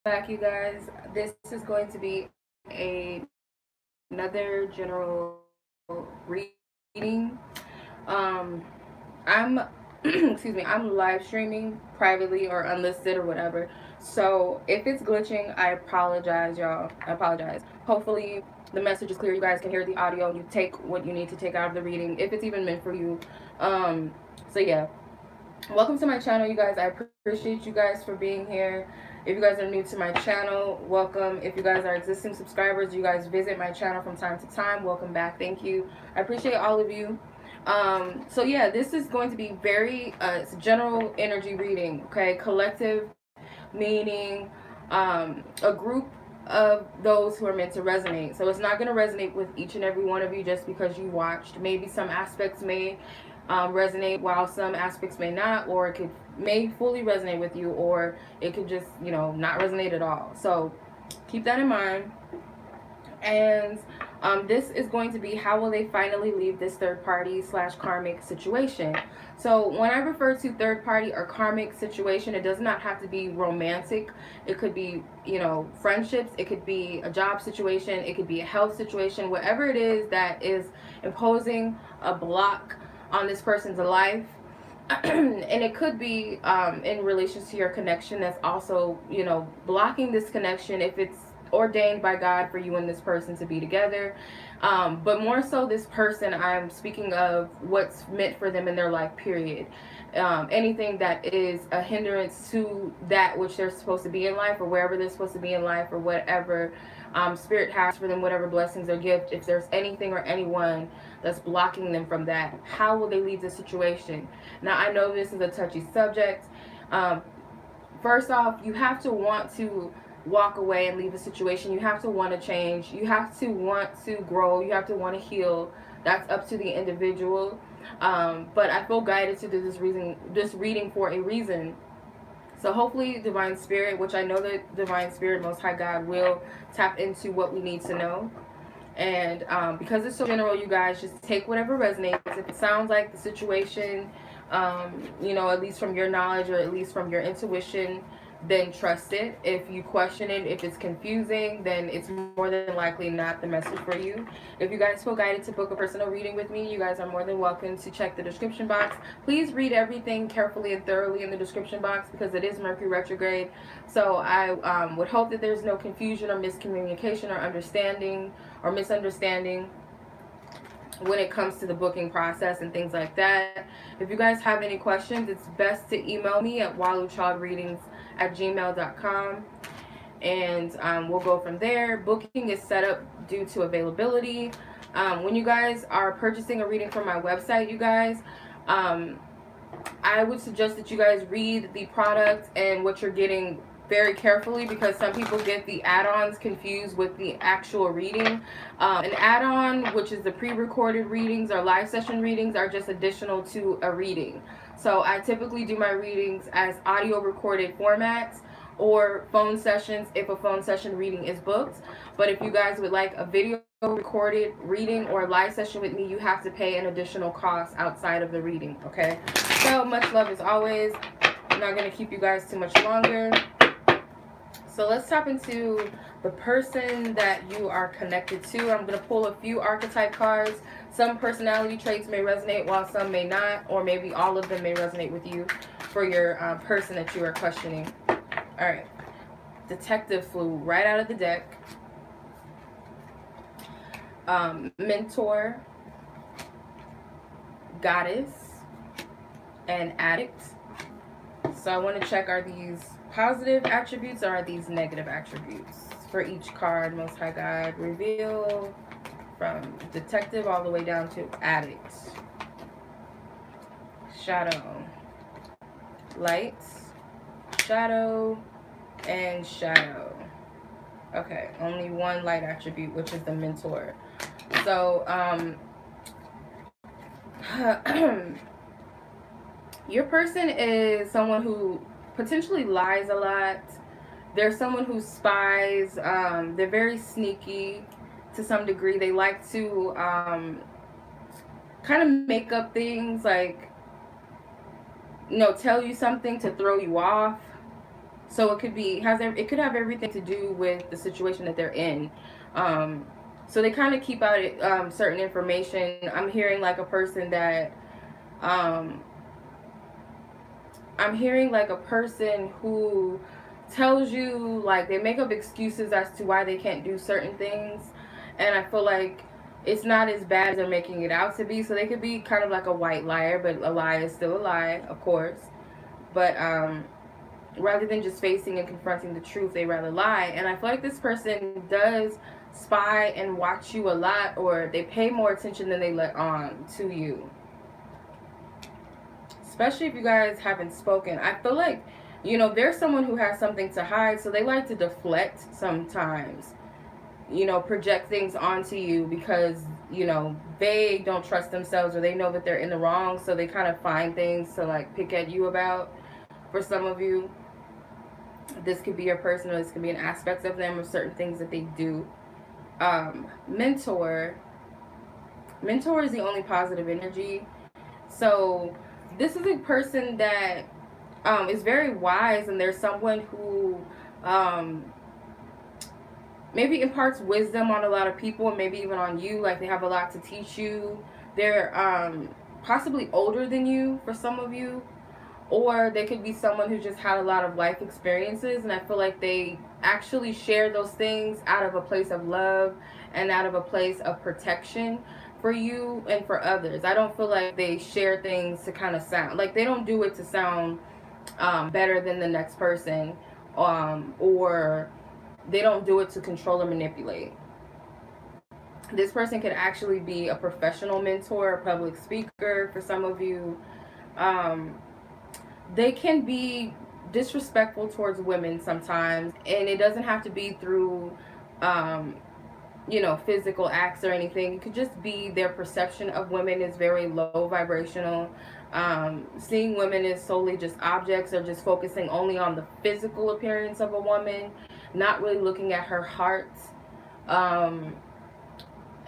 back, you guys. This is going to be another general reading. I'm excuse me, I'm live streaming privately or unlisted or whatever. So if it's glitching, I apologize, y'all. I apologize. Hopefully the message is clear. You guys can hear the audio and you take what you need to take out of the reading if it's even meant for you. So yeah. Welcome to my channel, you guys. I appreciate you guys for being here. If you guys are new to my channel, welcome. If you guys are existing subscribers, you guys visit my channel from time to time, welcome back. Thank you. I appreciate all of you. So yeah, this is going to be very it's a general energy reading, okay? Collective meaning a group of those who are meant to resonate. So it's not going to resonate with each and every one of you just because you watched. Maybe some aspects may resonate while some aspects may not, or it could may fully resonate with you, or it could just, you know, not resonate at all. So keep that in mind. And this is going to be how will they finally leave this third party slash karmic situation. So when I refer to third party or karmic situation, it does not have to be romantic. It could be, you know, friendships. It could be a job situation. It could be a health situation. Whatever it is that is imposing a block on this person's life. And it could be in relation to your connection that's also, you know, blocking this connection if it's ordained by God for you and this person to be together. But more so this person, I'm speaking of what's meant for them in their life, period. Anything that is a hindrance to that which they're supposed to be in life, or wherever they're supposed to be in life, or whatever Spirit has for them, whatever blessings or gift. If there's anything or anyone that's blocking them from that, how will they leave the situation? Now, I know this is a touchy subject. First off, you have to want to walk away and leave a situation. You have to want to change. You have to want to grow. You have to want to heal. That's up to the individual. But I feel guided to do this reading for a reason. So hopefully Divine Spirit, which I know that Divine Spirit, Most High God, will tap into what we need to know. And because it's so general, you guys just take whatever resonates. If it sounds like the situation, you know, at least from your knowledge or at least from your intuition, then trust it. If you question it, if it's confusing, then it's more than likely not the message for you. If you guys feel guided to book a personal reading with me, you guys are more than welcome to check the description box. Please read everything carefully and thoroughly in the description box because it is Mercury retrograde. So I would hope that there's no confusion or miscommunication or understanding or misunderstanding when it comes to the booking process and things like that. If you guys have any questions, it's best to email me at waluchildreadings@gmail.com, and we'll go from there. Booking is set up due to availability. When you guys are purchasing a reading from my website, you guys, I would suggest that you guys read the product and what you're getting very carefully, because some people get the add-ons confused with the actual reading. An add-on, which is the pre-recorded readings or live session readings, are just additional to a reading. So I typically do my readings as audio recorded formats or phone sessions if a phone session reading is booked. But if you guys would like a video recorded reading or a live session with me, you have to pay an additional cost outside of the reading, okay? So much love as always. I'm not going to keep you guys too much longer. So let's tap into the person that you are connected to. I'm going to pull a few archetype cards. Some personality traits may resonate while some may not, or maybe all of them may resonate with you for your person that you are questioning. All right. Detective flew right out of the deck. Mentor, goddess, and addict. So I want to check, are these positive attributes or are these negative attributes for each card? Most High God, reveal from detective all the way down to addict. Shadow, light, shadow, and shadow. Okay, only one light attribute, which is the mentor. So your person is someone who potentially lies a lot. They're someone who spies. They're very sneaky to some degree. They like to kind of make up things, like, you know, tell you something to throw you off. So it could have everything to do with the situation that they're in. Um, so they kind of keep out certain information. Um, I'm hearing like a person who tells you, like, they make up excuses as to why they can't do certain things, and I feel like it's not as bad as they're making it out to be. So they could be kind of like a white liar, but a lie is still a lie, of course. But rather than just facing and confronting the truth, they rather lie. And I feel like this person does spy and watch you a lot, or they pay more attention than they let on to you, especially if you guys haven't spoken. I feel like, there's someone who has something to hide, so they like to deflect sometimes, project things onto you because, they don't trust themselves, or they know that they're in the wrong, so they kind of find things to like pick at you about. For some of you, this could be your person, or this could be an aspect of them, or certain things that they do. Mentor. Mentor is the only positive energy. So this is a person that is very wise, and there's someone who um, maybe imparts wisdom on a lot of people, and maybe even on you. Like, they have a lot to teach you. They're possibly older than you for some of you, or they could be someone who just had a lot of life experiences, and I feel like they actually share those things out of a place of love and out of a place of protection for you and for others. I don't feel like they share things to kind of sound like, they don't do it to sound better than the next person, or they don't do it to control or manipulate. This person could actually be a professional mentor, a public speaker for some of you. um, they can be disrespectful towards women sometimes, and it doesn't have to be through um, physical acts or anything. It could just be their perception of women is very low vibrational. Seeing women as solely just objects, or just focusing only on the physical appearance of a woman, not really looking at her heart. um,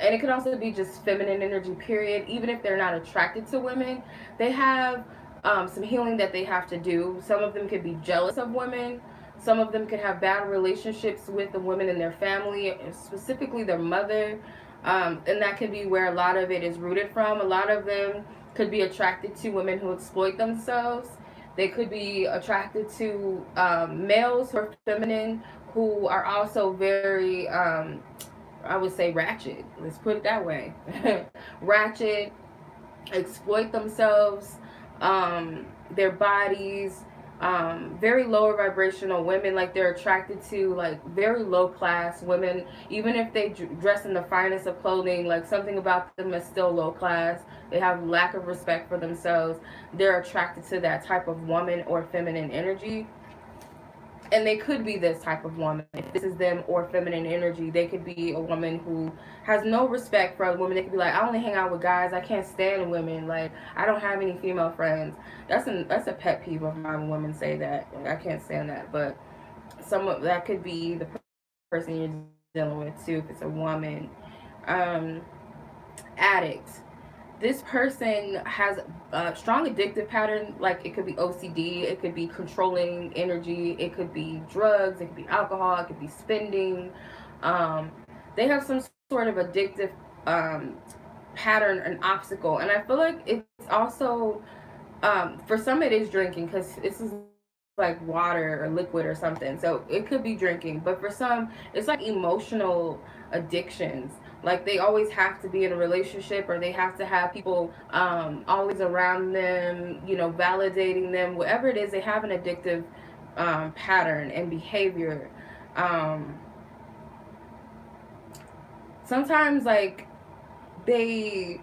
and it could also be just feminine energy, period. Even if they're not attracted to women, they have some healing that they have to do. Some of them could be jealous of women. Some of them could have bad relationships with the women in their family, specifically their mother. And that could be where a lot of it is rooted from. A lot of them could be attracted to women who exploit themselves. They could be attracted to males who are feminine, who are also very I would say ratchet. Let's put it that way. Ratchet, exploit themselves, their bodies, very lower vibrational women. Like, they're attracted to like very low class women, even if they dress in the finest of clothing. Like, something about them is still low class. They have lack of respect for themselves. They're attracted to that type of woman or feminine energy. And they could be this type of woman. If this is them or feminine energy, they could be a woman who has no respect for other women. They could be like, I only hang out with guys. I can't stand women. Like, I don't have any female friends. That's a pet peeve of mine when women say that. Like, I can't stand that. But some of that could be the person you're dealing with too, if it's a woman. Um, Addict. This person has a strong addictive pattern. Like, it could be OCD, it could be controlling energy, it could be drugs, it could be alcohol, it could be spending. They have some sort of addictive um, pattern and obstacle, and I feel like it's also for some it is drinking, because this is like water or liquid or something, so it could be drinking. But for some, it's like emotional addictions. Like, they always have to be in a relationship, or they have to have people always around them, validating them. Whatever it is, they have an addictive pattern and behavior. um, Sometimes, like, they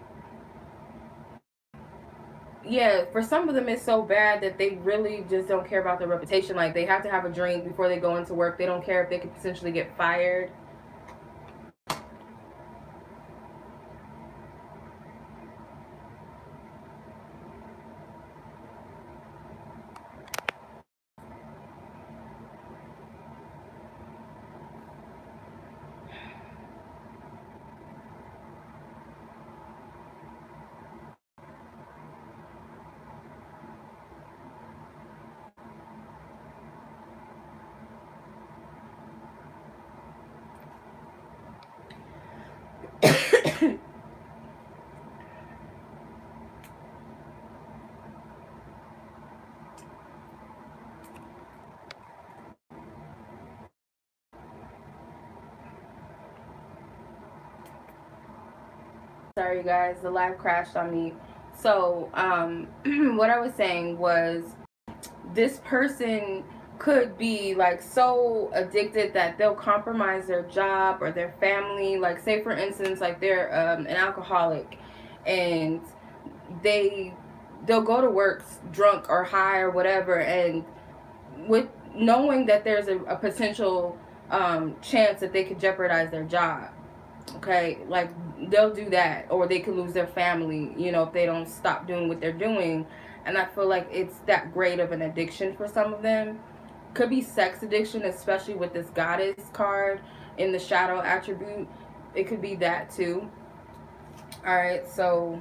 yeah, for some of them it's so bad that they really just don't care about their reputation. Like, they have to have a drink before they go into work. They don't care if they could potentially get fired. Sorry guys, the live crashed on me. So, what I was saying was this person could be like so addicted that they'll compromise their job or their family. Like, say for instance, like they're an alcoholic, and they they'll go to work drunk or high or whatever, and with knowing that there's a potential chance that they could jeopardize their job. Okay, like they'll do that, or they could lose their family, if they don't stop doing what they're doing. And I feel like it's that great of an addiction for some of them. Could be sex addiction, especially with this goddess card in the shadow attribute. It could be that too. All right, so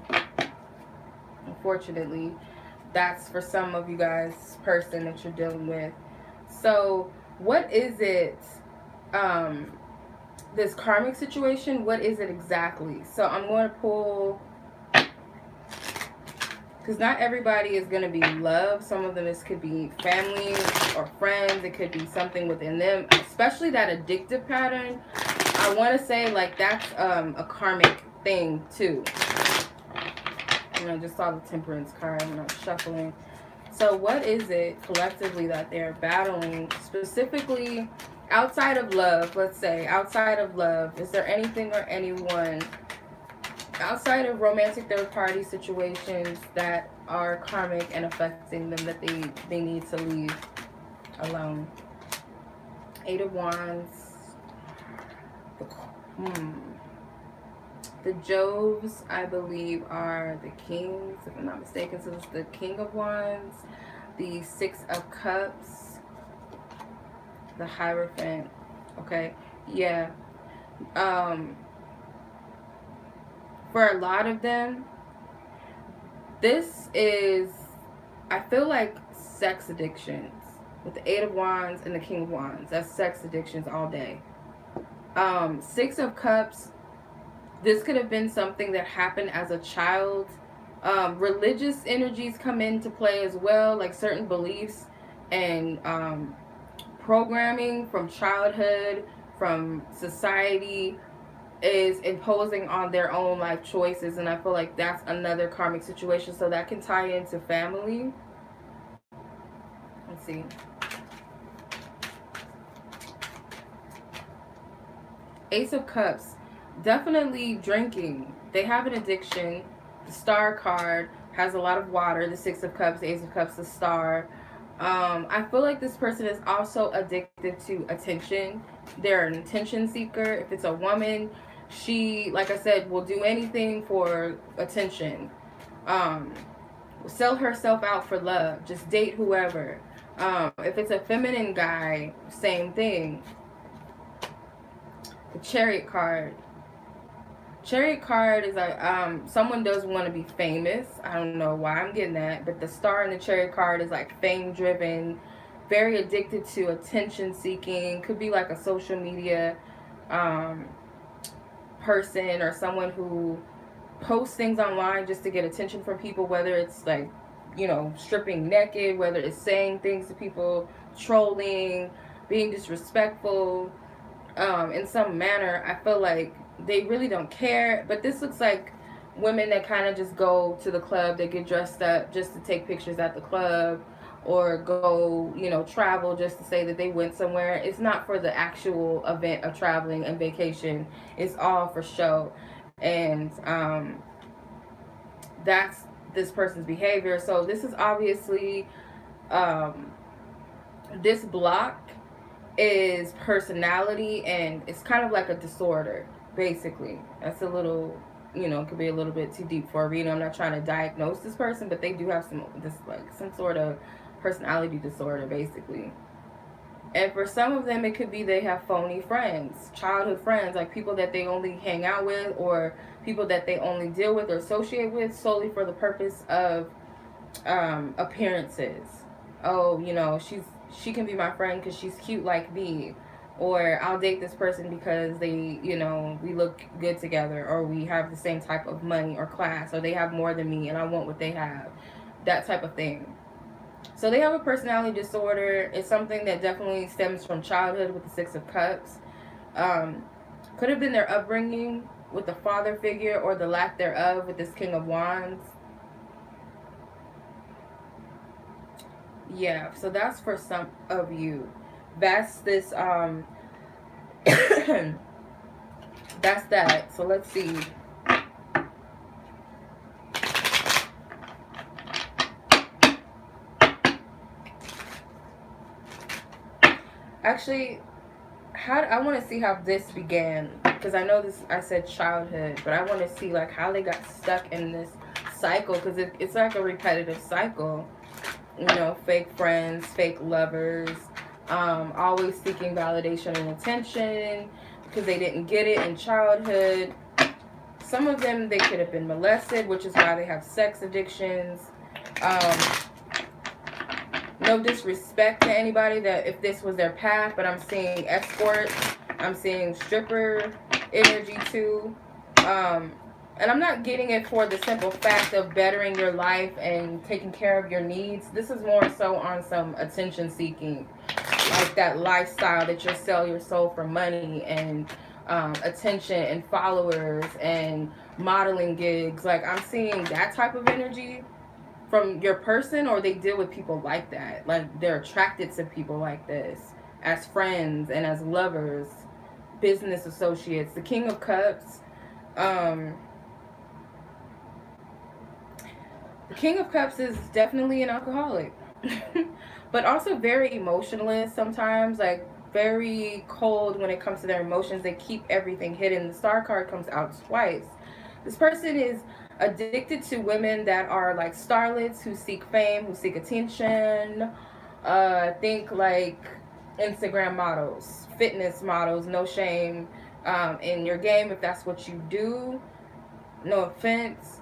unfortunately, that's for some of you guys person that you're dealing with. So what is it, this karmic situation, what is it exactly? So I'm going to pull, because not everybody is going to be love. Some of them could be family or friends. It could be something within them, especially that addictive pattern. I want to say like that's a karmic thing too. And I just saw the temperance card when I was shuffling. So what is it collectively that they're battling, specifically outside of love? Let's say outside of love, is there anything or anyone outside of romantic third party situations that are karmic and affecting them that they need to leave alone? Eight of Wands. The Joves, I believe, are the kings, if I'm not mistaken. So it's the King of Wands, the Six of Cups, the Hierophant. Okay, yeah. For a lot of them, this is, I feel like, sex addictions. With the Eight of Wands and the King of Wands, that's sex addictions all day. Six of Cups, this could have been something that happened as a child. Religious energies come into play as well, like certain beliefs and programming from childhood, from society, is imposing on their own life choices. And I feel like that's another karmic situation. So that can tie into family. Let's see. Ace of Cups. Definitely drinking. They have an addiction. The Star card has a lot of water. The Six of Cups, the Ace of Cups, the Star. I feel like this person is also addicted to attention. They're an attention seeker. If it's a woman, she, like I said, will do anything for attention. Sell herself out for love. Just date whoever. If it's a feminine guy, same thing. The Chariot card. Chariot card is like someone does want to be famous. I don't know why I'm getting that, but the Star in the Chariot card is like fame driven, very addicted to attention seeking. Could be like a social media person, or someone who posts things online just to get attention from people, whether it's like, stripping naked, whether it's saying things to people, trolling, being disrespectful in some manner. I feel like they really don't care. But this looks like women that kind of just go to the club. They get dressed up just to take pictures at the club, or go, travel just to say that they went somewhere. It's not for the actual event of traveling and vacation. It's all for show. And that's this person's behavior. So this is obviously this block is personality, and it's kind of like a disorder, basically. That's a little, could be a little bit too deep for a reading. I'm not trying to diagnose this person, but they do have some sort of personality disorder, basically. And for some of them, it could be they have phony friends, childhood friends, like people that they only hang out with, or people that they only deal with or associate with solely for the purpose of appearances. Oh, she can be my friend because she's cute like me, or I'll date this person because they, we look good together, or we have the same type of money or class, or they have more than me and I want what they have, that type of thing. So they have a personality disorder. It's something that definitely stems from childhood with the Six of Cups. Could have been their upbringing. with the father figure or the lack thereof with this King of Wands. Yeah, so that's for some of you. That's this that's that. So let's see. Actually, I want to see how this began, because I know this, I said childhood, but I want to see like how they got stuck in this cycle, because it's like a repetitive cycle. You know, fake friends, fake lovers, always seeking validation and attention because they didn't get it in childhood. Some of them, they could have been molested, which is why they have sex addictions. No disrespect to anybody that if this was their path, but I'm seeing escort, I'm seeing stripper energy too. And I'm not getting it for the simple fact of bettering your life and taking care of your needs. This is more so on some attention seeking, like that lifestyle that you sell your soul for money and attention and followers and modeling gigs. Like, I'm seeing that type of energy from your person, or they deal with people like that. Like, they're attracted to people like this as friends and as lovers, business associates. The King of Cups, the King of Cups is definitely an alcoholic, but also very emotionless sometimes, like very cold when it comes to their emotions. They keep everything hidden. The Star card comes out twice. This person is addicted to women that are like starlets who seek fame, who seek attention. Think like Instagram models, fitness models, no shame in your game if that's what you do. No offense.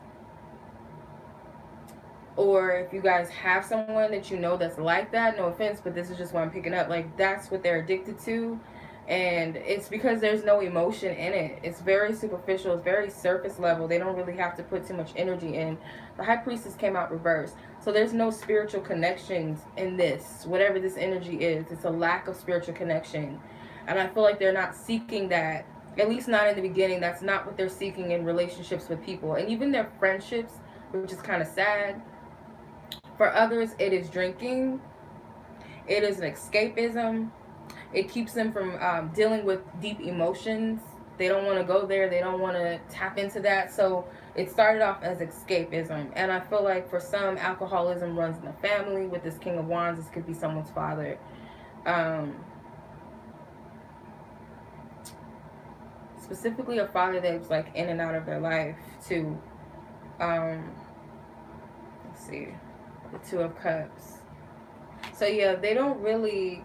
Or if you guys have someone that you know that's like that, no offense, but this is just what I'm picking up. Like, that's what they're addicted to. And it's because there's no emotion in it. It's very superficial. It's very surface level. They don't really have to put too much energy in. The High Priestess came out reversed. So there's no spiritual connections in this. Whatever this energy is, it's a lack of spiritual connection. And I feel like they're not seeking that. At least not in the beginning. That's not what they're seeking in relationships with people. And even their friendships, which is kind of sad. For others, it is drinking. It is an escapism. It keeps them from dealing with deep emotions. They don't want to go there. They don't want to tap into that. So it started off as escapism. And I feel like for some, alcoholism runs in the family. With this King of Wands, this could be someone's father. Specifically a father that's like in and out of their life too. Let's see. The Two of Cups. So yeah, they don't really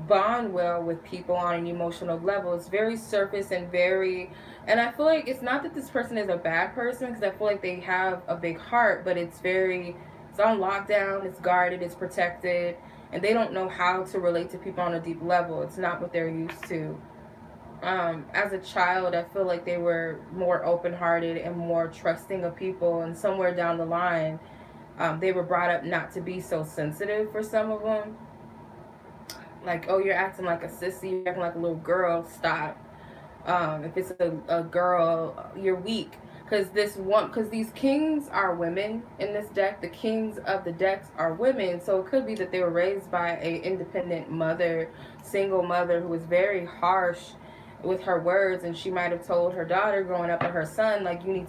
bond well with people on an emotional level. It's very surface and very, and I feel like it's not that this person is a bad person, because I feel like they have a big heart, but it's on lockdown, it's guarded, it's protected, and they don't know how to relate to people on a deep level. It's not what they're used to. As a child, I feel like they were more open-hearted and more trusting of people, and somewhere down the line, they were brought up not to be so sensitive for some of them. Like, oh, you're acting like a sissy, you're acting like a little girl, stop. If it's a girl, you're weak. Because these kings are women in this deck. The kings of the decks are women. So it could be that they were raised by an independent mother, single mother, who was very harsh with her words, and she might have told her daughter growing up, or her son, like, you need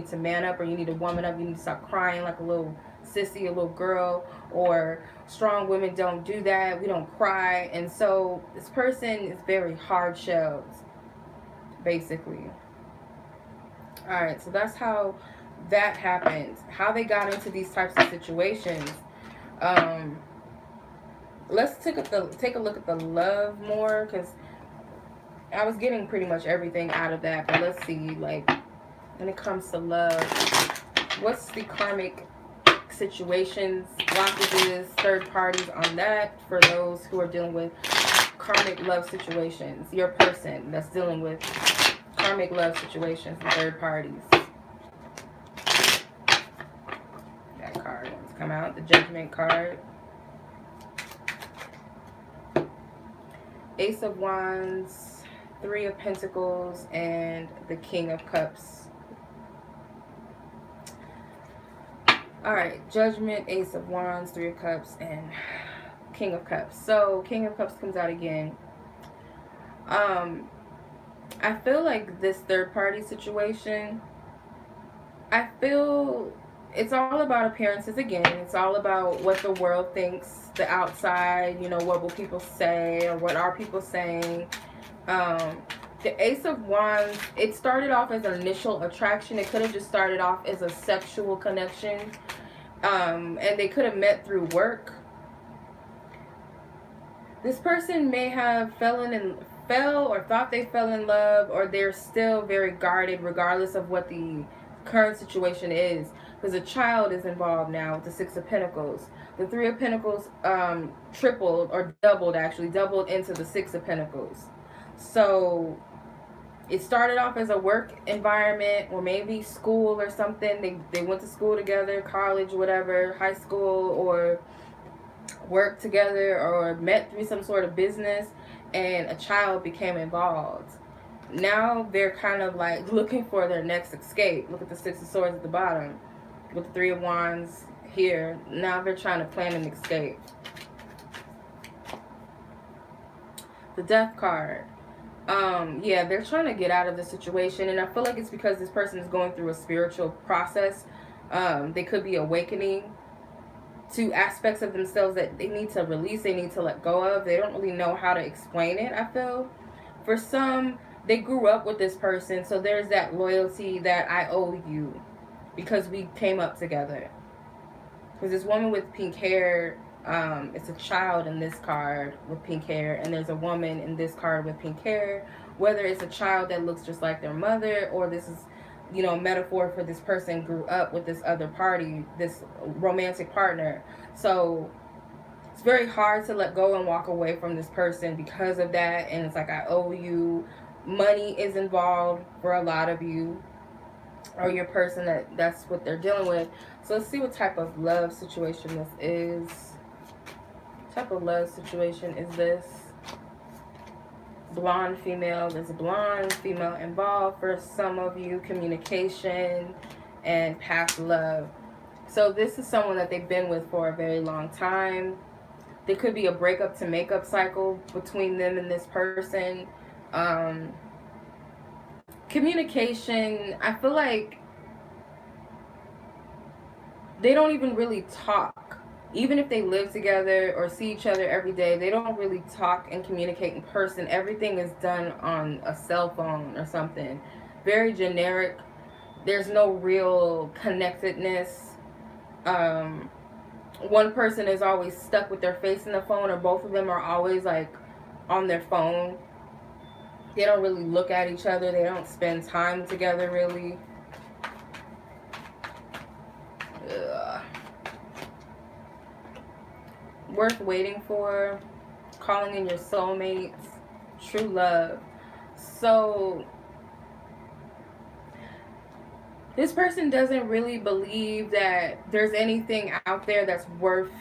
to man up, or you need to woman up, you need to stop crying like a little sissy, a little girl, or strong women don't do that, we don't cry. And so this person is very hard-shelled, basically. All right, so that's how that happens, how they got into these types of situations. Let's take a look at the love more, because I was getting pretty much everything out of that. But let's see, like, when it comes to love, what's the karmic situations, blockages, third parties on that for those who are dealing with karmic love situations? Your person that's dealing with karmic love situations and third parties. That card wants to come out, the Judgment card. Ace of Wands, Three of Pentacles and the King of Cups. Alright, Judgment, Ace of Wands, Three of Cups, and King of Cups. So, King of Cups comes out again. I feel like this third party situation, I feel it's all about appearances again. It's all about what the world thinks, the outside, you know, what will people say or what are people saying. The Ace of Wands, it started off as an initial attraction. It could have just started off as a sexual connection. And they could have met through work. This person may have fell or thought they fell in love, or they're still very guarded regardless of what the current situation is, because a child is involved now with the Six of Pentacles. The Three of Pentacles tripled or doubled into the Six of Pentacles. So it started off as a work environment, or maybe school or something. They went to school together, college, whatever, high school, or worked together, or met through some sort of business, and a child became involved. Now they're kind of like looking for their next escape. Look at the Six of Swords at the bottom with the Three of Wands here. Now they're trying to plan an escape. The Death card. Yeah, they're trying to get out of the situation, and I feel like it's because this person is going through a spiritual process. They could be awakening to aspects of themselves that they need to release, they need to let go of. They don't really know how to explain it, I feel. For some, they grew up with this person, so there's that loyalty that I owe you because we came up together. Because this woman with pink hair, it's a child in this card with pink hair, and there's a woman in this card with pink hair. Whether it's a child that looks just like their mother, or this is, you know, metaphor for this person grew up with this other party, this romantic partner. So it's very hard to let go and walk away from this person because of that. And it's like, I owe you. Money is involved for a lot of you, or your person that's what they're dealing with. So let's see what type of love situation this is. What type of love situation is this? Blonde female. There's a blonde female involved for some of you. Communication and past love. So this is someone that they've been with for a very long time. There could be a breakup to makeup cycle between them and this person. Communication, I feel like they don't even really talk. Even if they live together or see each other every day, they don't really talk and communicate in person. Everything is done on a cell phone or something. Very generic. There's no real connectedness. One person is always stuck with their face in the phone, or both of them are always like on their phone. They don't really look at each other. They don't spend time together really. Ugh. Worth waiting for. Calling in your soulmates. True love. So this person doesn't really believe that there's anything out there that's worth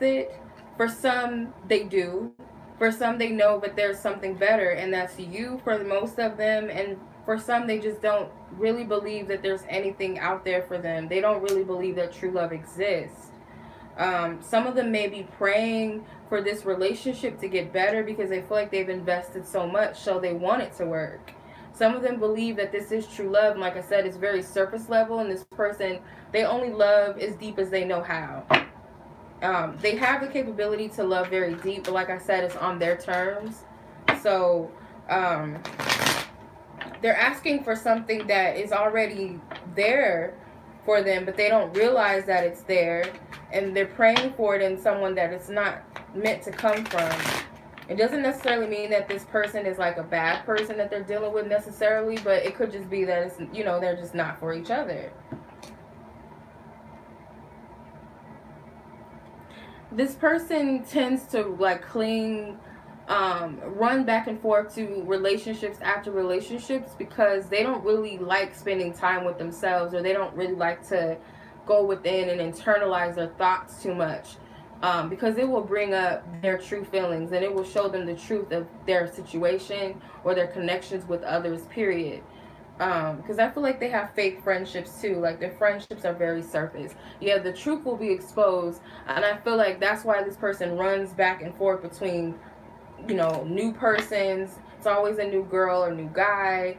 it. For some, they do. For some, they know that there's something better, and that's you for most of them. And for some, they just don't really believe that there's anything out there for them. They don't really believe that true love exists. Some of them may be praying for this relationship to get better because they feel like they've invested so much, so they want it to work. Some of them believe that this is true love. And like I said, it's very surface level, and this person, they only love as deep as they know how. They have the capability to love very deep, but like I said, it's on their terms. So they're asking for something that is already there for them, but they don't realize that it's there, and they're praying for it in someone that it's not meant to come from. It doesn't necessarily mean that this person is like a bad person that they're dealing with necessarily, but it could just be that it's, you know, they're just not for each other. This person tends to like cling, run back and forth to relationships after relationships because they don't really like spending time with themselves, or they don't really like to go within and internalize their thoughts too much. because it will bring up their true feelings, and it will show them the truth of their situation or their connections with others, period. Because I feel like they have fake friendships too. Like their friendships are very surface. Yeah, the truth will be exposed, and I feel like that's why this person runs back and forth between, new persons. It's always a new girl or new guy,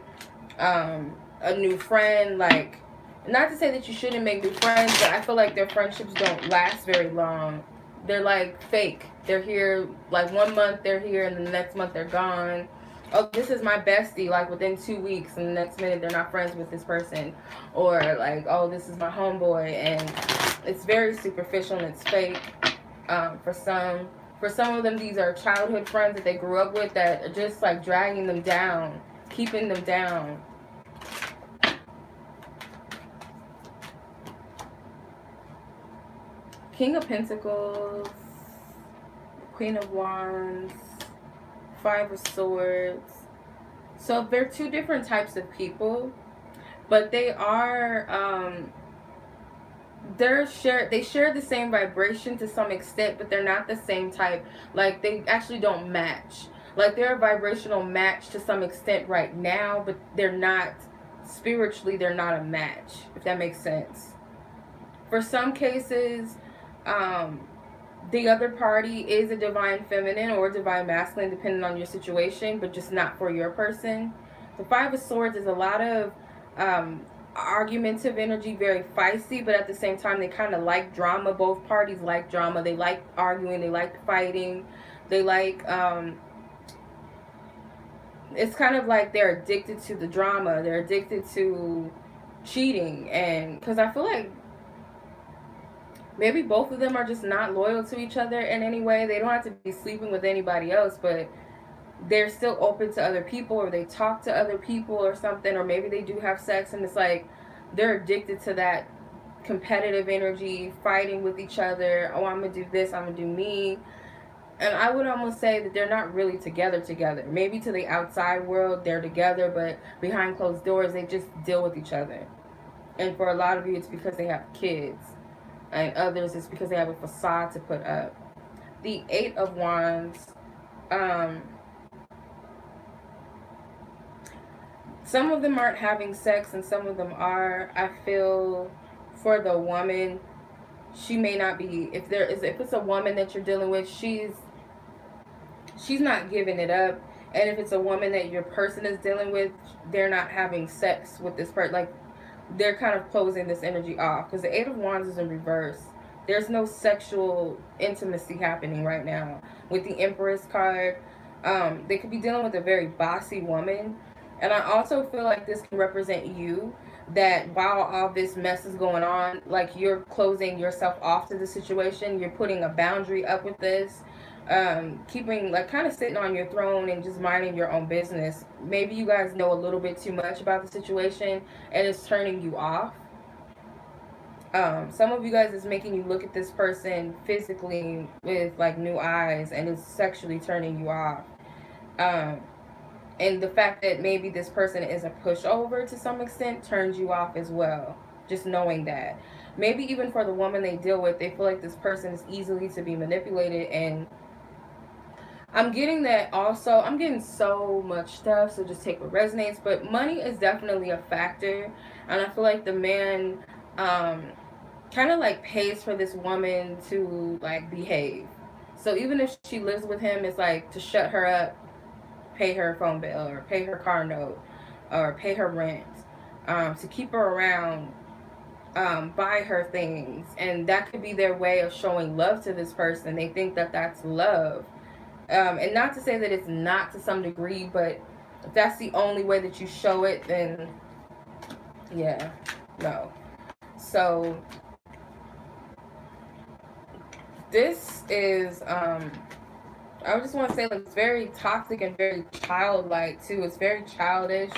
a new friend. Like, not to say that you shouldn't make new friends, but I feel like their friendships don't last very long. They're like fake. They're here like 1 month they're here, and then the next month they're gone. Oh, this is my bestie, like within 2 weeks, and the next minute they're not friends with this person. Or like, oh, this is my homeboy, and it's very superficial and it's fake. For some of them, these are childhood friends that they grew up with that are just like dragging them down, keeping them down. King of Pentacles, Queen of Wands, Five of Swords. So they're two different types of people, but they are they share the same vibration to some extent, but they're not the same type. Like they actually don't match. Like they're a vibrational match to some extent right now, but they're not spiritually, they're not a match, if that makes sense. For some cases, the other party is a divine feminine or divine masculine, depending on your situation, but just not for your person. The Five of Swords is a lot of argumentative energy, very feisty, but at the same time, they kind of like drama. Both parties like drama. They like arguing. They like fighting. They like, it's kind of like they're addicted to the drama. They're addicted to cheating. And because I feel like maybe both of them are just not loyal to each other in any way. They don't have to be sleeping with anybody else, but they're still open to other people, or they talk to other people or something, or maybe they do have sex, and it's like they're addicted to that competitive energy, fighting with each other. Oh, I'm gonna do this, I'm gonna do me. And I would almost say that they're not really together. Maybe to the outside world they're together, but behind closed doors they just deal with each other. And for a lot of you, it's because they have kids, and others it's because they have a facade to put up. The Eight of Wands. Some of them aren't having sex and some of them are. I feel for the woman, she may not be, if it's a woman that you're dealing with, she's not giving it up. And if it's a woman that your person is dealing with, they're not having sex with this person. Like, they're kind of closing this energy off, because the Eight of Wands is in reverse. There's no sexual intimacy happening right now. With the Empress card, they could be dealing with a very bossy woman. And I also feel like this can represent you, that while all this mess is going on, like you're closing yourself off to the situation. You're putting a boundary up with this. Keeping, like, kind of sitting on your throne and just minding your own business. Maybe you guys know a little bit too much about the situation and it's turning you off. Some of you guys is making you look at this person physically with like new eyes, and it's sexually turning you off. And the fact that maybe this person is a pushover to some extent turns you off as well. Just knowing that. Maybe even for the woman they deal with, they feel like this person is easily to be manipulated. And I'm getting that also. I'm getting so much stuff, so just take what resonates. But money is definitely a factor. And I feel like the man kind of like pays for this woman to like behave. So even if she lives with him, it's like to shut her up, pay her phone bill or pay her car note or pay her rent, to keep her around, buy her things. And that could be their way of showing love to this person. They think that that's love. And not to say that it's not to some degree, but if that's the only way that you show it, then yeah, no. So this is I just want to say, like, it's very toxic and very childlike too. It's very childish.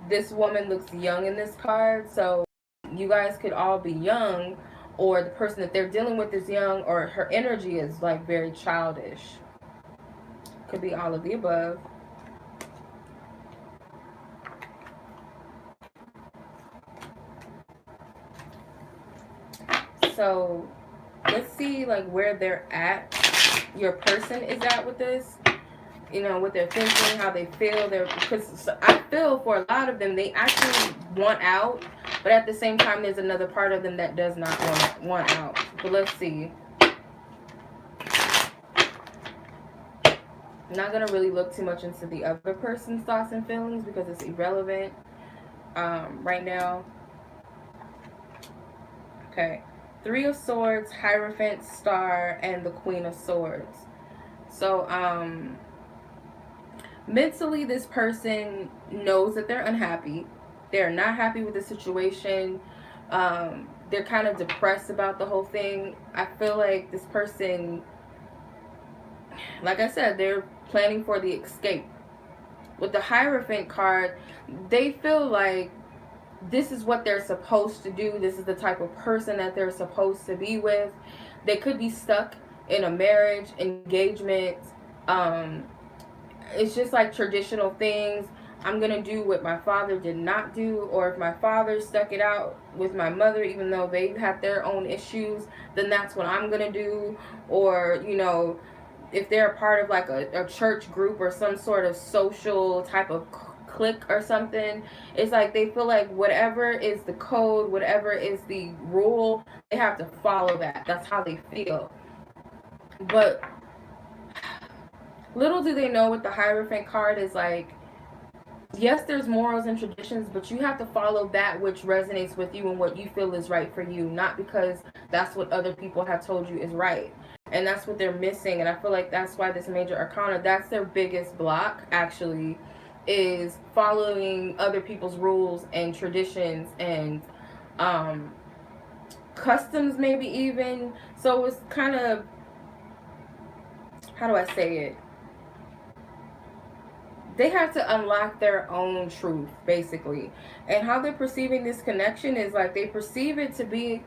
This woman looks young in this card, so you guys could all be young, or the person that they're dealing with is young, or her energy is like very childish. Could be all of the above. So let's see like where they're at. Your person is at with this. You know, what they're thinking, how they feel. Because I feel for a lot of them, they actually want out, but at the same time, there's another part of them that does not want out. But let's see. I'm not gonna really look too much into the other person's thoughts and feelings because it's irrelevant right now. Okay, Three of Swords, Hierophant, Star, and the Queen of Swords. So mentally, this person knows that they're unhappy. They're not happy with the situation. They're kind of depressed about the whole thing. I feel like this person, like I said, they're planning for the escape. With the Hierophant card, they feel like this is what they're supposed to do. This is the type of person that they're supposed to be with. They could be stuck in a marriage, engagement. It's just like traditional things. I'm going to do what my father did not do, or if my father stuck it out with my mother, even though they've had their own issues, then that's what I'm going to do. Or, you know, if they're a part of like a church group or some sort of social type of clique or something, it's like they feel like whatever is the code, whatever is the rule, they have to follow that. That's how they feel. But little do they know what the Hierophant card is like, yes, there's morals and traditions, but you have to follow that which resonates with you and what you feel is right for you, not because that's what other people have told you is right. And that's what they're missing. And I feel like that's why this major arcana, that's their biggest block, actually, is following other people's rules and traditions and customs, maybe even. So it's kind of, how do I say it? They have to unlock their own truth, basically. And how they're perceiving this connection is like they perceive it to be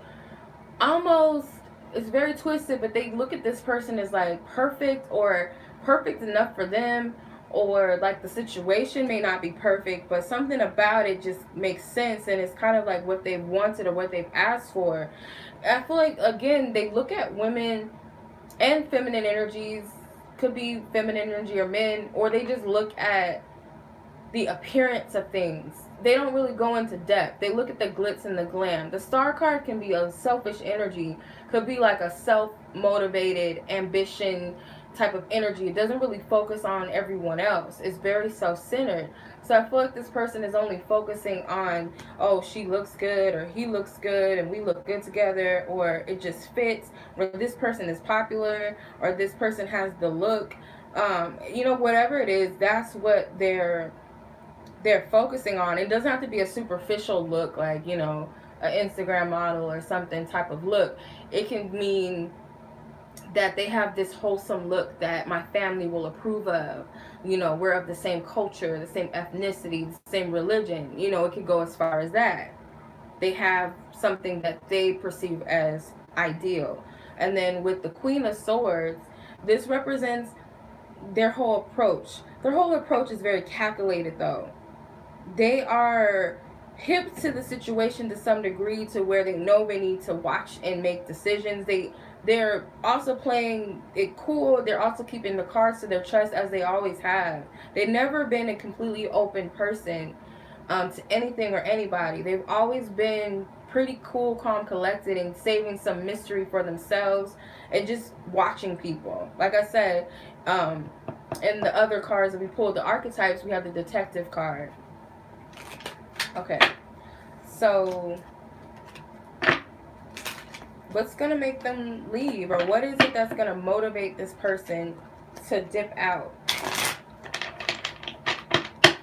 almost, it's very twisted, but they look at this person as like perfect or perfect enough for them, or like the situation may not be perfect, but something about it just makes sense and it's kind of like what they've wanted or what they've asked for. I feel like, again, they look at women and feminine energies, could be feminine energy or men, or they just look at the appearance of things. They don't really go into depth. They look at the glitz and the glam. The Star card can be a selfish energy, could be like a self-motivated ambition type of energy. It doesn't really focus on everyone else. It's very self-centered. So I feel like this person is only focusing on, oh, she looks good, or he looks good, and we look good together, or it just fits, or this person is popular, or this person has the look. You know, whatever it is, that's what they're focusing on. It doesn't have to be a superficial look, like, you know, an Instagram model or something type of look. It can mean that they have this wholesome look that my family will approve of. You know, we're of the same culture, the same ethnicity, the same religion. You know, it could go as far as that. They have something that they perceive as ideal. And then with the Queen of Swords, this represents their whole approach. Their whole approach is very calculated, though. They are hip to the situation to some degree, to where they know they need to watch and make decisions. They're also playing it cool. They're also keeping the cards to their chest, as they always have. They've never been a completely open person to anything or anybody. They've always been pretty cool, calm, collected, and saving some mystery for themselves and just watching people. Like I said, in the other cards that we pulled, the archetypes, we have the Detective card. Okay, so what's going to make them leave, or what is it that's going to motivate this person to dip out?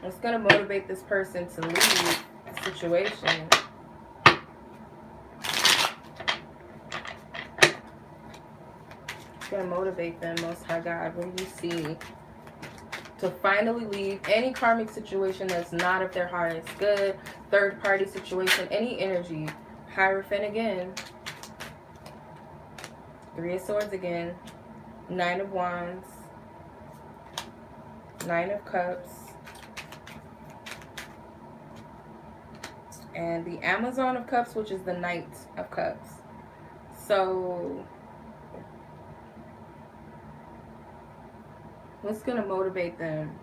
What's going to motivate this person to leave the situation? What's going to motivate them, Most High God? What do you see? To finally leave any karmic situation that's not of their highest good, third party situation, any energy. Hierophant again. Three of Swords again. Nine of Wands. Nine of Cups. And the Amazon of Cups, which is the Knight of Cups. So What's going to motivate them?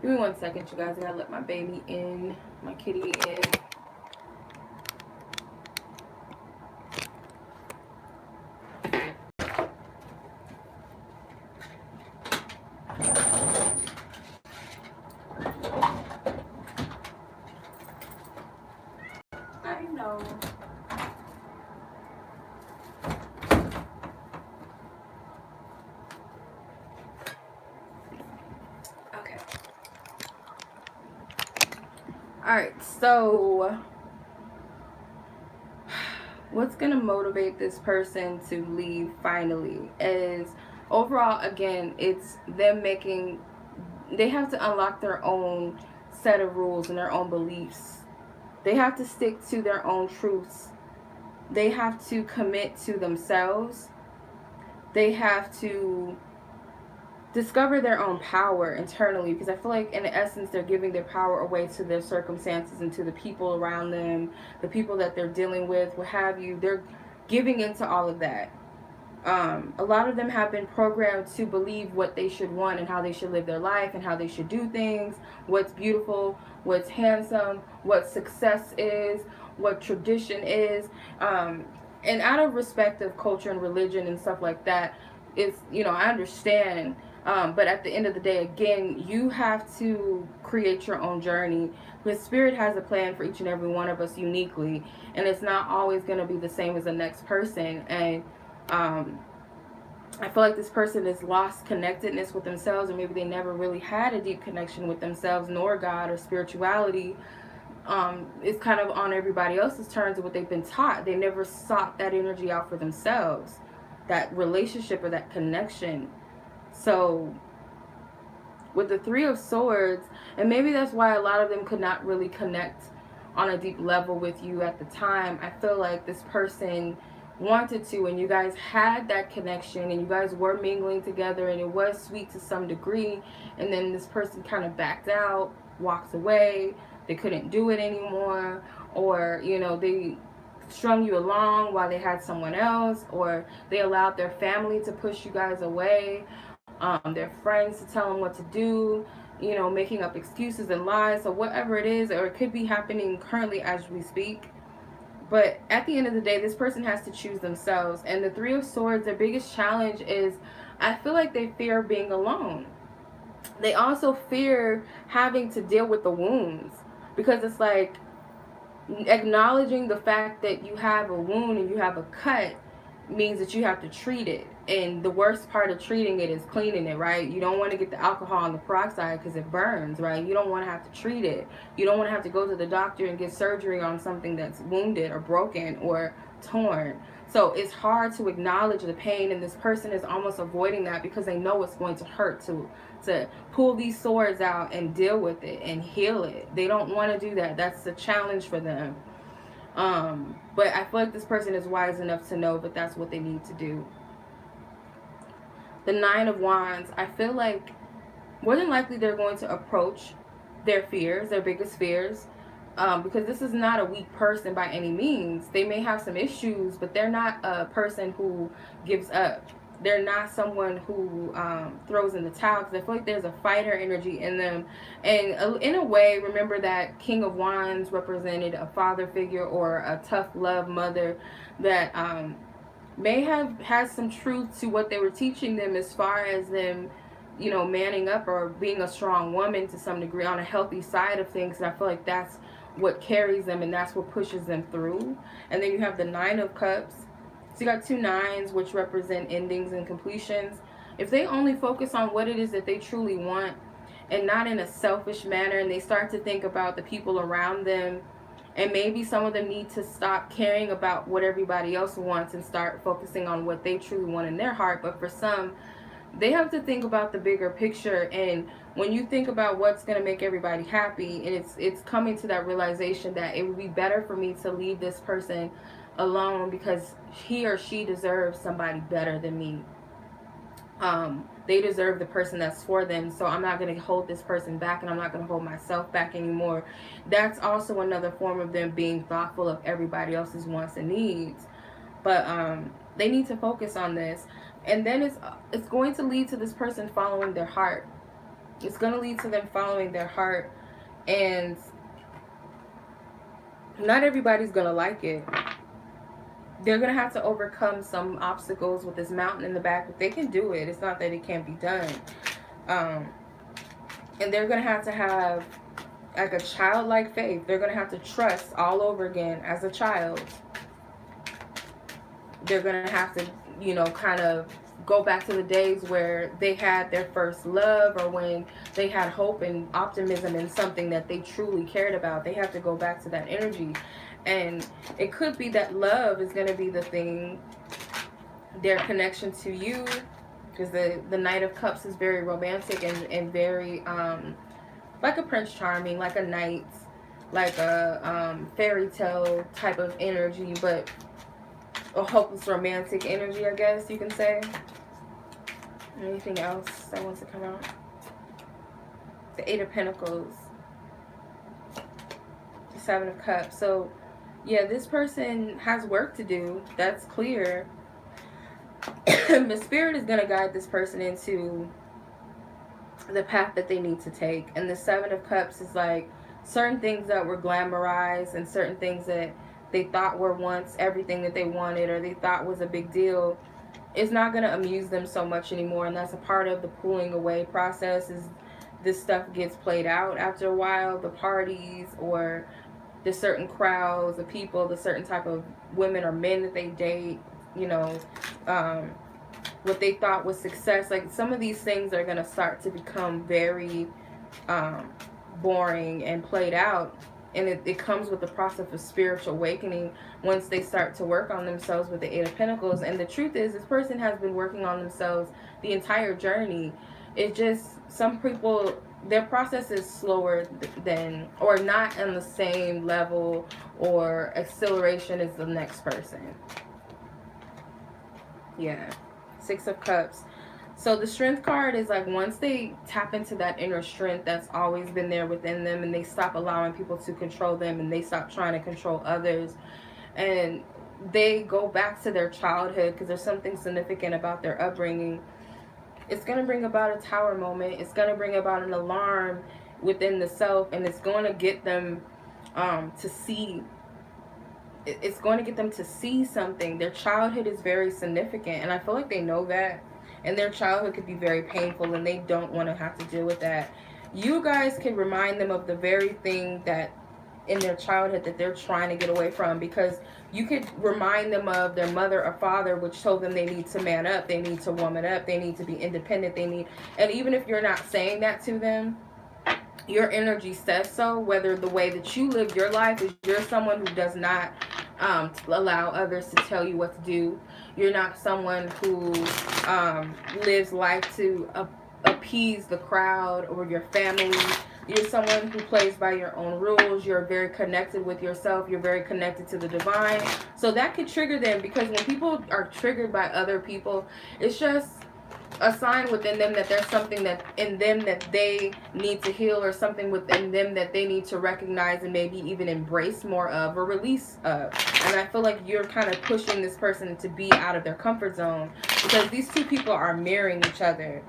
Give me 1 second, you guys. I gotta let my baby in, my kitty in. I know. Okay. Alright, so what's going to motivate this person to leave finally is overall, again, it's them making, they have to unlock their own set of rules and their own beliefs. They have to stick to their own truths. They have to commit to themselves. They have to discover their own power internally, because I feel like in essence they're giving their power away to their circumstances and to the people around them, the people that they're dealing with, what have you. They're giving into all of that. A lot of them have been programmed to believe what they should want and how they should live their life and how they should do things, what's beautiful, what's handsome, what success is, what tradition is. And out of respect of culture and religion and stuff like that, it's, I understand. But at the end of the day, again, you have to create your own journey. The Spirit has a plan for each and every one of us uniquely, and it's not always going to be the same as the next person. And I feel like this person has lost connectedness with themselves, or maybe they never really had a deep connection with themselves, nor God or spirituality. It's kind of on everybody else's terms of what they've been taught. They never sought that energy out for themselves, that relationship or that connection. So with the Three of Swords, and maybe that's why a lot of them could not really connect on a deep level with you at the time. I feel like this person wanted to, and you guys had that connection, and you guys were mingling together, and it was sweet to some degree, and then this person kind of backed out, walked away. They couldn't do it anymore, or they strung you along while they had someone else, or they allowed their family to push you guys away, their friends to tell them what to do, making up excuses and lies. So whatever it is, or it could be happening currently as we speak. But at the end of the day, this person has to choose themselves. And the Three of Swords, their biggest challenge is, I feel like they fear being alone. They also fear having to deal with the wounds, because it's like acknowledging the fact that you have a wound and you have a cut means that you have to treat it. And the worst part of treating it is cleaning it, right? You don't want to get the alcohol and the peroxide because it burns, right? You don't want to have to treat it. You don't want to have to go to the doctor and get surgery on something that's wounded or broken or torn. So it's hard to acknowledge the pain, and this person is almost avoiding that because they know it's going to hurt to pull these swords out and deal with it and heal it. They don't want to do that. That's the challenge for them. But I feel like this person is wise enough to know that that's what they need to do. The Nine of Wands, I feel like more than likely they're going to approach their fears, their biggest fears, because this is not a weak person by any means. They may have some issues, but they're not a person who gives up. They're not someone who throws in the towel, because I feel like there's a fighter energy in them. And in a way, remember that King of Wands represented a father figure or a tough love mother that may have had some truth to what they were teaching them, as far as them, manning up or being a strong woman to some degree on a healthy side of things. And I feel like that's what carries them, and that's what pushes them through. And then you have the Nine of Cups. So you got two nines, which represent endings and completions. If they only focus on what it is that they truly want, and not in a selfish manner, and they start to think about the people around them, and maybe some of them need to stop caring about what everybody else wants and start focusing on what they truly want in their heart. But for some, they have to think about the bigger picture. And when you think about what's going to make everybody happy, and it's coming to that realization that it would be better for me to leave this person alone, because he or she deserves somebody better than me. They deserve the person that's for them, so I'm not going to hold this person back, and I'm not going to hold myself back anymore. That's also another form of them being thoughtful of everybody else's wants and needs. But they need to focus on this. And then it's going to lead to this person following their heart. It's going to lead to them following their heart. And not everybody's going to like it. They're going to have to overcome some obstacles with this mountain in the back, but they can do it. It's not that it can't be done. And they're going to have like a childlike faith. They're going to have to trust all over again as a child. They're going to have to, you know, kind of go back to the days where they had their first love, or when they had hope and optimism in something that they truly cared about. They have to go back to that energy. And it could be that love is going to be the thing, their connection to you, because the Knight of Cups is very romantic and very like a Prince Charming, like a knight, like a fairy tale type of energy, but a hopeless romantic energy, I guess you can say. Anything else that wants to come out? The Eight of Pentacles, the Seven of Cups. So yeah, this person has work to do. That's clear. The Spirit is going to guide this person into the path that they need to take. And the Seven of Cups is like certain things that were glamorized and certain things that they thought were once everything that they wanted or they thought was a big deal. It's not going to amuse them so much anymore. And that's a part of the pulling away process, is this stuff gets played out after a while. The parties, or the certain crowds of people, the certain type of women or men that they date, you know, what they thought was success. Like, some of these things are going to start to become very boring and played out. And it comes with the process of spiritual awakening once they start to work on themselves with the Eight of Pentacles. And the truth is, this person has been working on themselves the entire journey. It just, some people, their process is slower than, or not on the same level or acceleration as the next person. Yeah. Six of Cups. So the Strength card is like, once they tap into that inner strength that's always been there within them, and they stop allowing people to control them, and they stop trying to control others, and they go back to their childhood, because there's something significant about their upbringing, it's going to bring about a tower moment. It's going to bring about an alarm within the self, and it's going to get them to see. It's going to get them to see something. Their childhood is very significant, and I feel like they know that. And their childhood could be very painful, and they don't want to have to deal with that. You guys can remind them of the very thing that in their childhood that they're trying to get away from, because you could remind them of their mother or father, which told them they need to man up, they need to woman up, they need to be independent, they need, and even if you're not saying that to them, your energy says so. Whether the way that you live your life is, you're someone who does not allow others to tell you what to do. You're not someone who lives life to appease the crowd or your family. You're someone who plays by your own rules. You're very connected with yourself. You're very connected to the divine. So that could trigger them, because when people are triggered by other people, it's just a sign within them that there's something that in them that they need to heal, or something within them that they need to recognize and maybe even embrace more of or release of. And I feel like you're kind of pushing this person to be out of their comfort zone, because these two people are mirroring each other.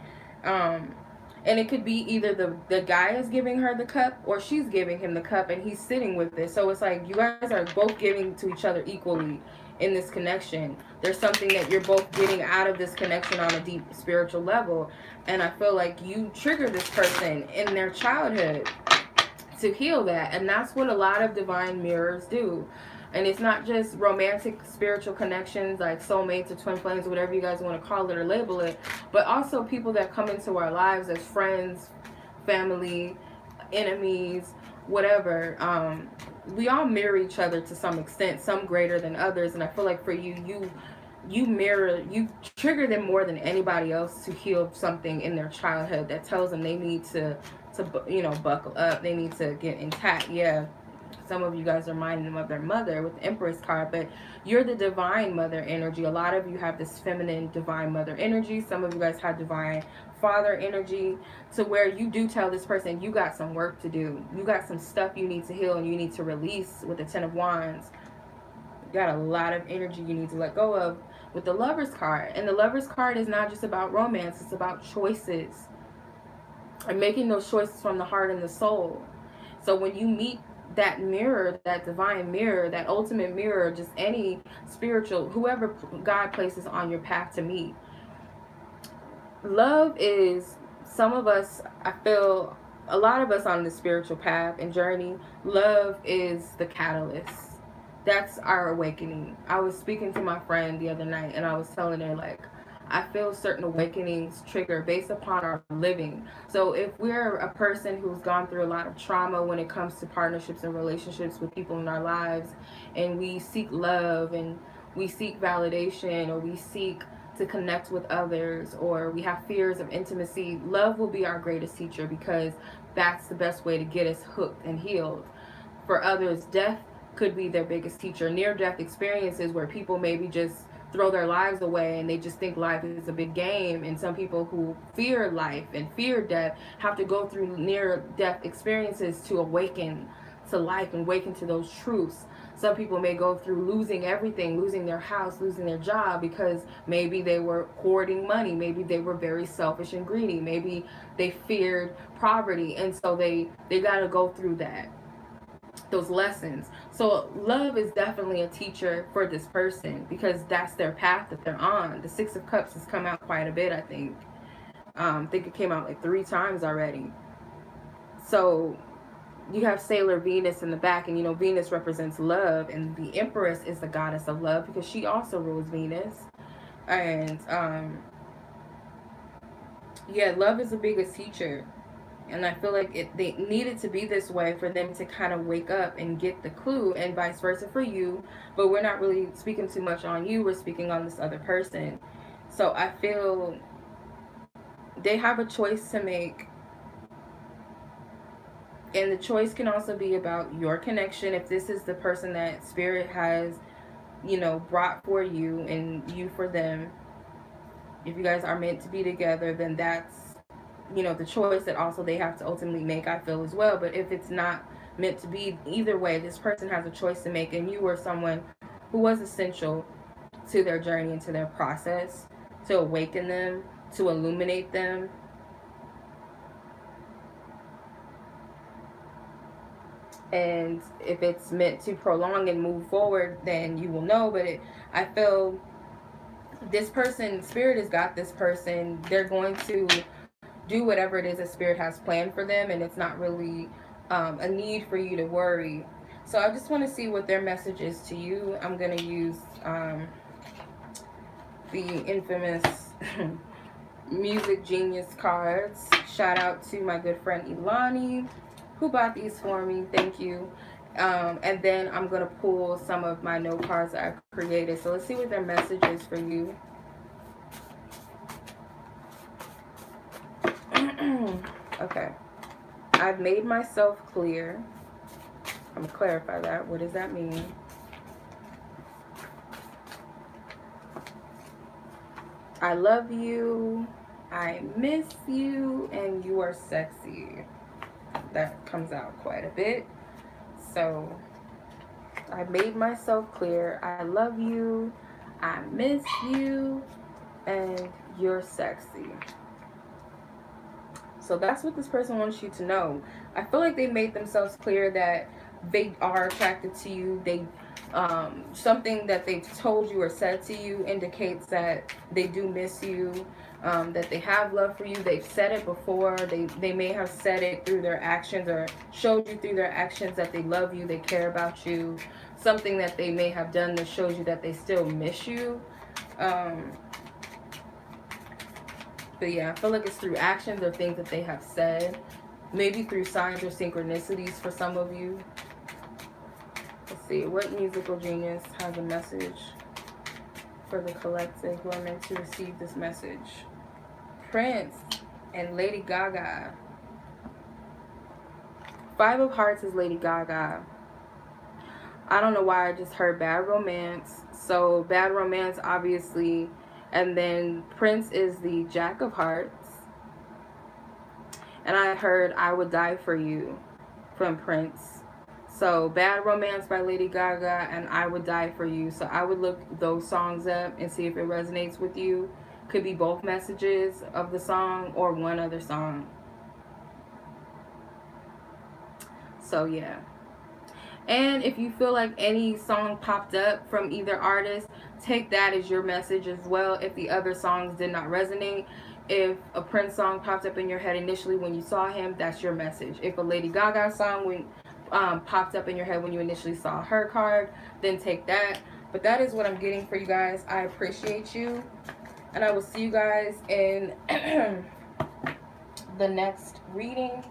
And it could be either the guy is giving her the cup, or she's giving him the cup, and he's sitting with it. So it's like you guys are both giving to each other equally in this connection. There's something that you're both getting out of this connection on a deep spiritual level. And I feel like you trigger this person in their childhood to heal that. And that's what a lot of divine mirrors do. And it's not just romantic spiritual connections like soulmates or twin flames, whatever you guys want to call it or label it, but also people that come into our lives as friends, family, enemies, whatever. We all mirror each other to some extent, some greater than others. And I feel like for you mirror, you trigger them more than anybody else to heal something in their childhood that tells them they need to you know, buckle up, they need to get intact. Yeah, some of you guys are reminding them of their mother with the Empress card, but you're the divine mother energy. A lot of you have this feminine divine mother energy. Some of you guys have divine father energy, to where you do tell this person you got some work to do. You got some stuff you need to heal and you need to release with the Ten of Wands. You got a lot of energy you need to let go of with the Lover's card. And the Lover's card is not just about romance, it's about choices and making those choices from the heart and the soul. So when you meet that mirror, that divine mirror, that ultimate mirror, just any spiritual, whoever God places on your path to meet, love is, some of us, I feel, a lot of us on the spiritual path and journey, love is the catalyst. That's our awakening. I was speaking to my friend the other night and I was telling her, like, I feel certain awakenings trigger based upon our living. So if we're a person who's gone through a lot of trauma when it comes to partnerships and relationships with people in our lives, and we seek love and we seek validation, or we seek to connect with others, or we have fears of intimacy, love will be our greatest teacher, because that's the best way to get us hooked and healed. For others, death could be their biggest teacher. Near death experiences where people maybe just throw their lives away and they just think life is a big game. And some people who fear life and fear death have to go through near death experiences to awaken to life and awaken to those truths. Some people may go through losing everything, losing their house, losing their job, because maybe they were hoarding money, maybe they were very selfish and greedy, maybe they feared poverty, and so they got to go through that, those lessons. So love is definitely a teacher for this person, because that's their path that they're on. The Six of Cups has come out quite a bit, I think. I think it came out like 3 times already. So you have Sailor Venus in the back, and you know Venus represents love, and the Empress is the goddess of love because she also rules Venus. And yeah, love is the biggest teacher. And I feel like they needed to be this way for them to kind of wake up and get the clue, and vice versa for you. But we're not really speaking too much on you. We're speaking on this other person. So I feel they have a choice to make. And the choice can also be about your connection. If this is the person that Spirit has, you know, brought for you and you for them, if you guys are meant to be together, then that's, you know, the choice that also they have to ultimately make, I feel, as well. But if it's not meant to be, either way, this person has a choice to make, and you were someone who was essential to their journey and to their process, to awaken them, to illuminate them. And if it's meant to prolong and move forward, then you will know. But I feel this person, Spirit has got this person. They're going to do whatever it is that Spirit has planned for them, and it's not really a need for you to worry. So I just want to see what their message is to you. I'm going to use the infamous Music Genius cards. Shout out to my good friend Ilani, who bought these for me. Thank you. And then I'm going to pull some of my note cards that I created. So let's see what their message is for you. Okay. I've made myself clear. I'm going to clarify that. What does that mean? I love you. I miss you. And you are sexy. That comes out quite a bit. So, I made myself clear. I love you. I miss you. And you're sexy. So that's what this person wants you to know. I feel like they made themselves clear that they are attracted to you. They something that they've told you or said to you indicates that they do miss you, that they have love for you. They've said it before. They may have said it through their actions, or showed you through their actions that they love you, they care about you. Something that they may have done that shows you that they still miss you. But yeah, I feel like it's through actions or things that they have said. Maybe through signs or synchronicities for some of you. Let's see, what musical genius has a message for the collective who are meant to receive this message? Prince and Lady Gaga. 5 of Hearts is Lady Gaga. I don't know why I just heard bad romance. So bad romance, obviously. And then Prince is the Jack of Hearts. And I heard I Would Die For You from Prince. So Bad Romance by Lady Gaga and I Would Die For You. So I would look those songs up and see if it resonates with you. Could be both messages of the song or one other song. So yeah. And if you feel like any song popped up from either artist, take that as your message as well. If the other songs did not resonate, if a Prince song popped up in your head initially when you saw him, that's your message. If a Lady Gaga song popped up in your head when you initially saw her card, then take that. But that is what I'm getting for you guys. I appreciate you. And I will see you guys in the next reading.